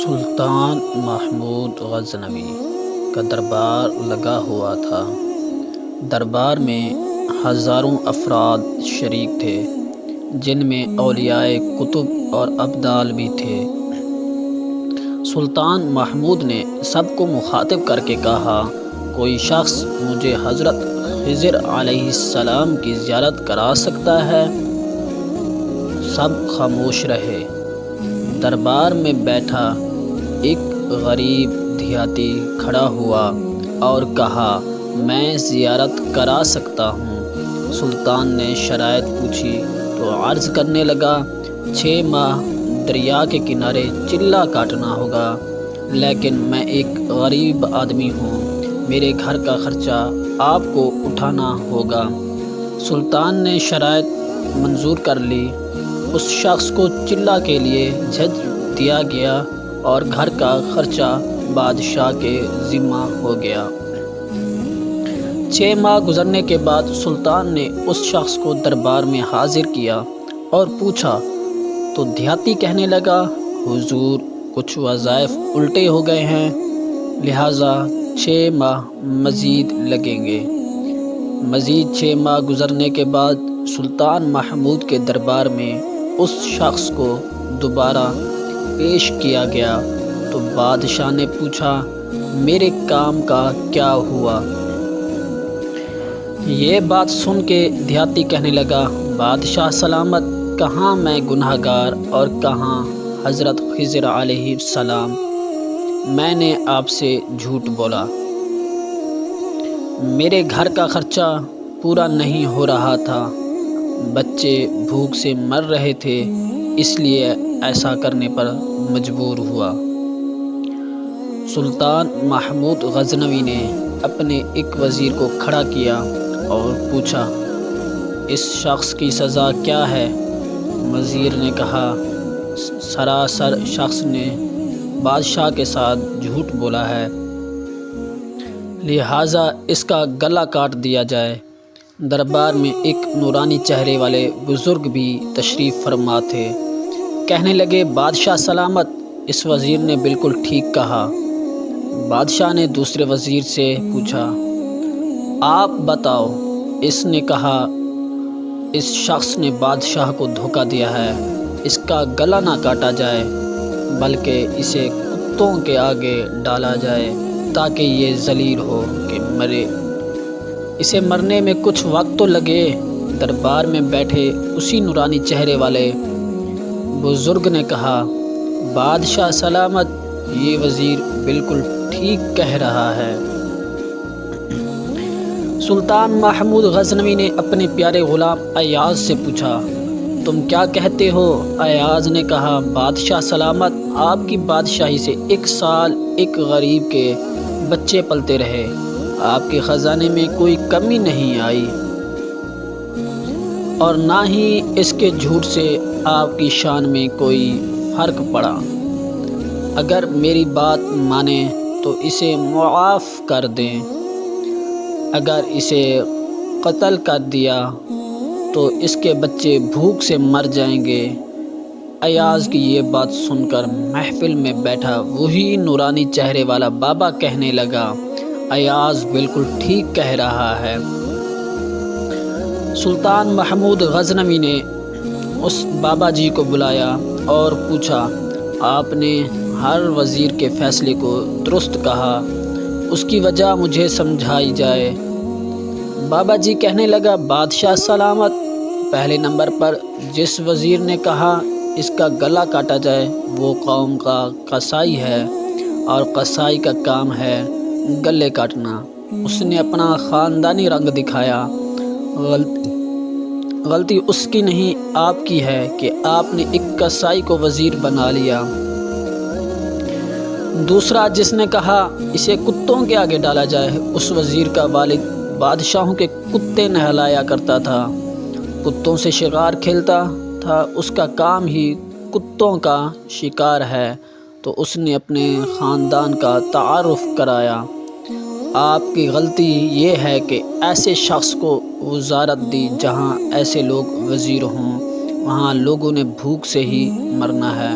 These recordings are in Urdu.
سلطان محمود غزنوی کا دربار لگا ہوا تھا۔ دربار میں ہزاروں افراد شریک تھے، جن میں اولیاء کتب اور ابدال بھی تھے۔ سلطان محمود نے سب کو مخاطب کر کے کہا، کوئی شخص مجھے حضرت خضر علیہ السلام کی زیارت کرا سکتا ہے؟ سب خاموش رہے۔ دربار میں بیٹھا ایک غریب دیہاتی کھڑا ہوا اور کہا، میں زیارت کرا سکتا ہوں۔ سلطان نے شرائط پوچھی تو عرض کرنے لگا، 6 ماہ دریا کے کنارے چلہ کاٹنا ہوگا، لیکن میں ایک غریب آدمی ہوں، میرے گھر کا خرچہ آپ کو اٹھانا ہوگا۔ سلطان نے شرائط منظور کر لی۔ اس شخص کو چلہ کے لیے جج دیا گیا اور گھر کا خرچہ بادشاہ کے ذمہ ہو گیا۔ 6 ماہ گزرنے کے بعد سلطان نے اس شخص کو دربار میں حاضر کیا اور پوچھا تو دیہاتی کہنے لگا، حضور کچھ وظائف الٹے ہو گئے ہیں، لہٰذا 6 ماہ مزید لگیں گے۔ مزید 6 ماہ گزرنے کے بعد سلطان محمود کے دربار میں اس شخص کو دوبارہ پیش کیا گیا تو بادشاہ نے پوچھا، میرے کام کا کیا ہوا؟ یہ بات سن کے دیہاتی کہنے لگا، بادشاہ سلامت، کہاں میں گناہ گار اور کہاں حضرت خضر علیہ السلام، میں نے آپ سے جھوٹ بولا، میرے گھر کا خرچہ پورا نہیں ہو رہا تھا، بچے بھوک سے مر رہے تھے، اس لیے ایسا کرنے پر مجبور ہوا۔ سلطان محمود غزنوی نے اپنے ایک وزیر کو کھڑا کیا اور پوچھا، اس شخص کی سزا کیا ہے؟ وزیر نے کہا، سراسر شخص نے بادشاہ کے ساتھ جھوٹ بولا ہے، لہٰذا اس کا گلا کاٹ دیا جائے۔ دربار میں ایک نورانی چہرے والے بزرگ بھی تشریف فرما تھے۔ کہنے لگے، بادشاہ سلامت، اس وزیر نے بالکل ٹھیک کہا۔ بادشاہ نے دوسرے وزیر سے پوچھا، آپ بتاؤ۔ اس نے کہا، اس شخص نے بادشاہ کو دھوکہ دیا ہے، اس کا گلا نہ کاٹا جائے بلکہ اسے کتوں کے آگے ڈالا جائے تاکہ یہ ذلیل ہو کہ مرے، اسے مرنے میں کچھ وقت تو لگے۔ دربار میں بیٹھے اسی نورانی چہرے والے بزرگ نے کہا، بادشاہ سلامت، یہ وزیر بالکل ٹھیک کہہ رہا ہے۔ سلطان محمود غزنوی نے اپنے پیارے غلام ایاز سے پوچھا، تم کیا کہتے ہو؟ ایاز نے کہا، بادشاہ سلامت، آپ کی بادشاہی سے 1 سال ایک غریب کے بچے پلتے رہے، آپ کے خزانے میں کوئی کمی نہیں آئی اور نہ ہی اس کے جھوٹ سے آپ کی شان میں کوئی فرق پڑا۔ اگر میری بات مانیں تو اسے معاف کر دیں، اگر اسے قتل کر دیا تو اس کے بچے بھوک سے مر جائیں گے۔ ایاز کی یہ بات سن کر محفل میں بیٹھا وہی نورانی چہرے والا بابا کہنے لگا، ایاز بالکل ٹھیک کہہ رہا ہے۔ سلطان محمود غزنوی نے اس بابا جی کو بلایا اور پوچھا، آپ نے ہر وزیر کے فیصلے کو درست کہا، اس کی وجہ مجھے سمجھائی جائے۔ بابا جی کہنے لگا، بادشاہ سلامت، پہلے نمبر پر جس وزیر نے کہا اس کا گلا کاٹا جائے وہ قوم کا قصائی ہے اور قصائی کا کام ہے گلے کاٹنا۔ اس نے اپنا خاندانی رنگ دکھایا، غلطی اس کی نہیں آپ کی ہے کہ آپ نے ایک قصائی کو وزیر بنا لیا۔ دوسرا جس نے کہا اسے کتوں کے آگے ڈالا جائے، اس وزیر کا والد بادشاہوں کے کتے نہلایا کرتا تھا، کتوں سے شکار کھیلتا تھا، اس کا کام ہی کتوں کا شکار ہے، تو اس نے اپنے خاندان کا تعارف کرایا۔ آپ کی غلطی یہ ہے کہ ایسے شخص کو وزارت دی، جہاں ایسے لوگ وزیر ہوں وہاں لوگوں نے بھوک سے ہی مرنا ہے،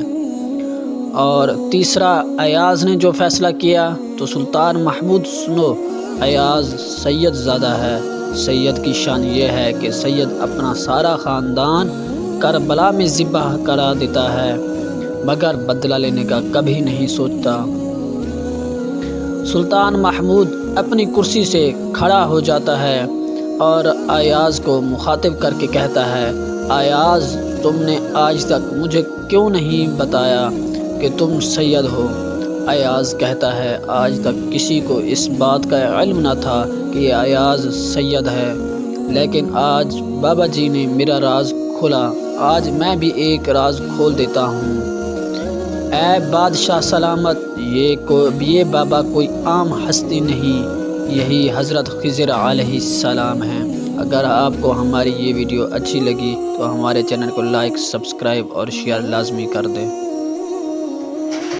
اور تیسرا ایاز نے جو فیصلہ کیا تو سلطان محمود سنو، ایاز سید زادہ ہے۔ سید کی شان یہ ہے کہ سید اپنا سارا خاندان کربلا میں ذبح کرا دیتا ہے مگر بدلہ لینے کا کبھی نہیں سوچتا۔ سلطان محمود اپنی کرسی سے کھڑا ہو جاتا ہے اور ایاز کو مخاطب کر کے کہتا ہے، ایاز تم نے آج تک مجھے کیوں نہیں بتایا کہ تم سید ہو؟ ایاز کہتا ہے، آج تک کسی کو اس بات کا علم نہ تھا کہ یہ ایاز سید ہے، لیکن آج بابا جی نے میرا راز کھولا، آج میں بھی ایک راز کھول دیتا ہوں۔ اے بادشاہ سلامت، یہ بابا کوئی عام ہستی نہیں، یہی حضرت خضر علیہ السلام ہیں۔ اگر آپ کو ہماری یہ ویڈیو اچھی لگی تو ہمارے چینل کو لائک، سبسکرائب اور شیئر لازمی کر دیں۔